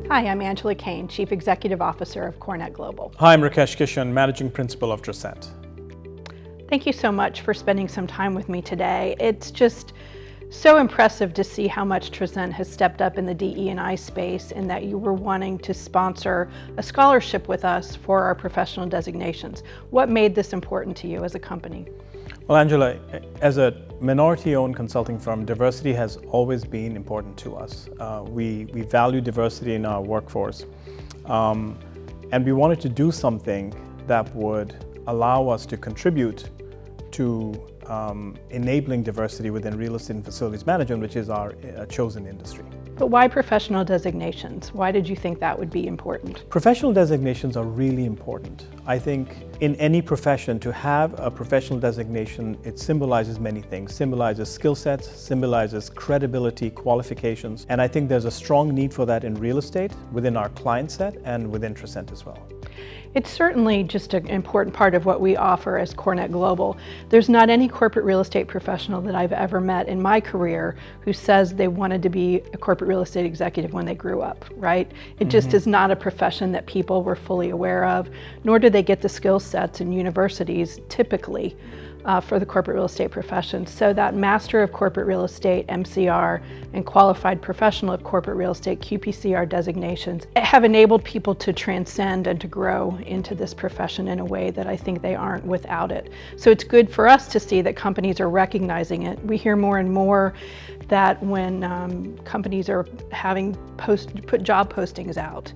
Hi, I'm Angela Kane, Chief Executive Officer of CoreNet Global. Hi, I'm Rakesh Kishan, Managing Principal of Trascent. Thank you so much for spending some time with me today. It's just so impressive to see how much Trascent has stepped up in the DE&I space, and that you were wanting to sponsor a scholarship with us for our professional designations. What made this important to you as a company? Well, Angela, as a minority-owned consulting firm, diversity has always been important to us. We value diversity in our workforce, and we wanted to do something that would allow us to contribute to enabling diversity within real estate and facilities management, which is our chosen industry. But why professional designations? Why did you think that would be important? Professional designations are really important. I think in any profession, to have a professional designation, it symbolizes many things. Symbolizes skill sets, symbolizes credibility, qualifications, and I think there's a strong need for that in real estate, within our client set, and within Trascent as well. It's certainly just an important part of what we offer as CoreNet Global. There's not any corporate real estate professional that I've ever met in my career who says they wanted to be a corporate real estate executive when they grew up, right? It just is not a profession that people were fully aware of, nor do they get the skill sets in universities typically for the corporate real estate profession. So that Master of Corporate Real Estate, MCR, and Qualified Professional of Corporate Real Estate, QPCR designations have enabled people to transcend and to grow into this profession in a way that I think they aren't without it. So it's good for us to see that companies are recognizing it. We hear more and more that when companies are put job postings out,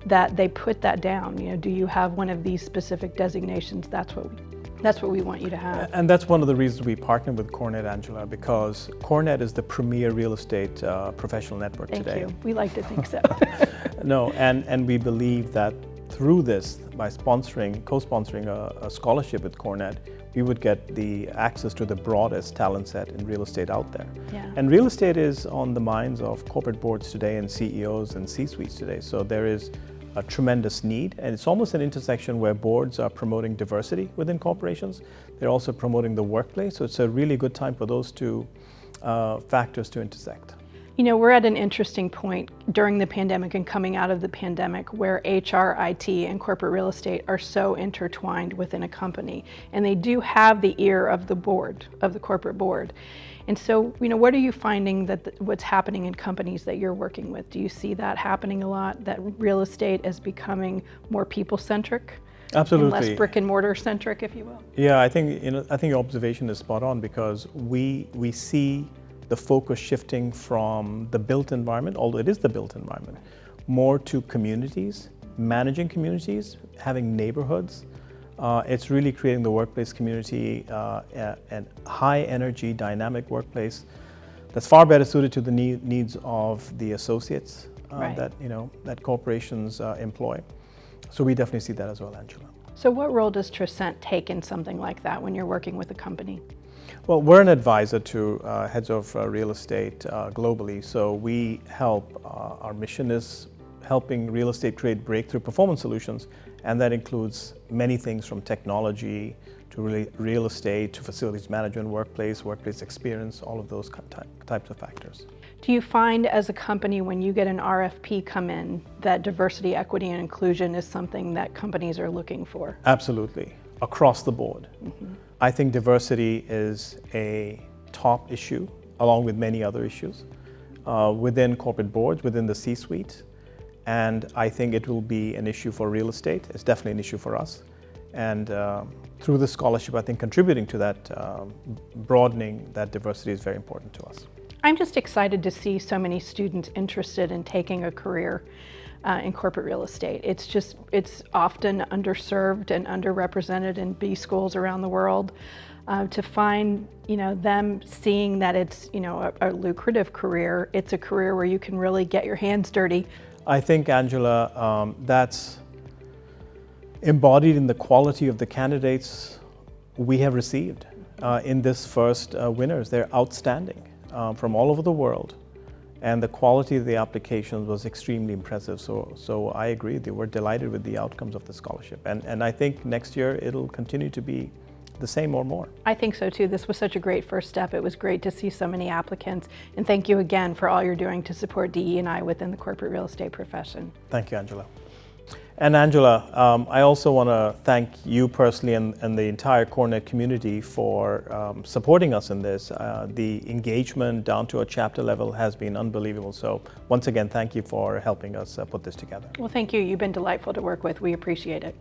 that they put that down. You know, do you have one of these specific designations? That's what we want you to have. And that's one of the reasons we partnered with CoreNet, Angela, because CoreNet is the premier real estate professional network today. Thank you. We like to think so. No, and we believe that through this, by co-sponsoring a scholarship with CoreNet, we would get the access to the broadest talent set in real estate out there. Yeah. And real estate is on the minds of corporate boards today and CEOs and C-suites today. So there is a tremendous need, and it's almost an intersection where boards are promoting diversity within corporations. They're also promoting the workplace, so it's a really good time for those two factors to intersect. You know, we're at an interesting point during the pandemic and coming out of the pandemic where HR, IT, and corporate real estate are so intertwined within a company, and they do have the ear of the board, of the corporate board. And so, you know, what are you finding what's happening in companies that you're working with? Do you see that happening a lot, that real estate is becoming more people-centric? Absolutely. And less brick and mortar centric, if you will? Yeah, I think your observation is spot on, because we see the focus shifting from the built environment, although it is the built environment, more to communities, managing communities, having neighborhoods. It's really creating the workplace community, and high energy, dynamic workplace that's far better suited to the needs of the associates Right. that corporations employ. So we definitely see that as well, Angela. So what role does Trascent take in something like that when you're working with a company? Well, we're an advisor to heads of real estate globally. So we help, our mission is helping real estate create breakthrough performance solutions, and that includes many things from technology to real estate to facilities management, workplace experience, all of those types of factors. Do you find as a company, when you get an RFP come in, that diversity, equity, and inclusion is something that companies are looking for? Absolutely, across the board. I think diversity is a top issue, along with many other issues, within corporate boards, within the C-suite. And I think it will be an issue for real estate. It's definitely an issue for us. And through the scholarship, I think contributing to that, broadening that diversity is very important to us. I'm just excited to see so many students interested in taking a career in corporate real estate. It's often underserved and underrepresented in B schools around the world. To find, them seeing that it's, a lucrative career, it's a career where you can really get your hands dirty. I think, Angela, that's embodied in the quality of the candidates we have received in this first winners. They're outstanding from all over the world. And the quality of the applications was extremely impressive. So I agree, we're delighted with the outcomes of the scholarship. And I think next year it'll continue to be the same or more. I think so too. This was such a great first step. It was great to see so many applicants. And thank you again for all you're doing to support DE&I within the corporate real estate profession. Thank you, Angela. And Angela, I also want to thank you personally and the entire CoreNet community for supporting us in this. The engagement down to a chapter level has been unbelievable. So once again, thank you for helping us put this together. Well, thank you. You've been delightful to work with. We appreciate it.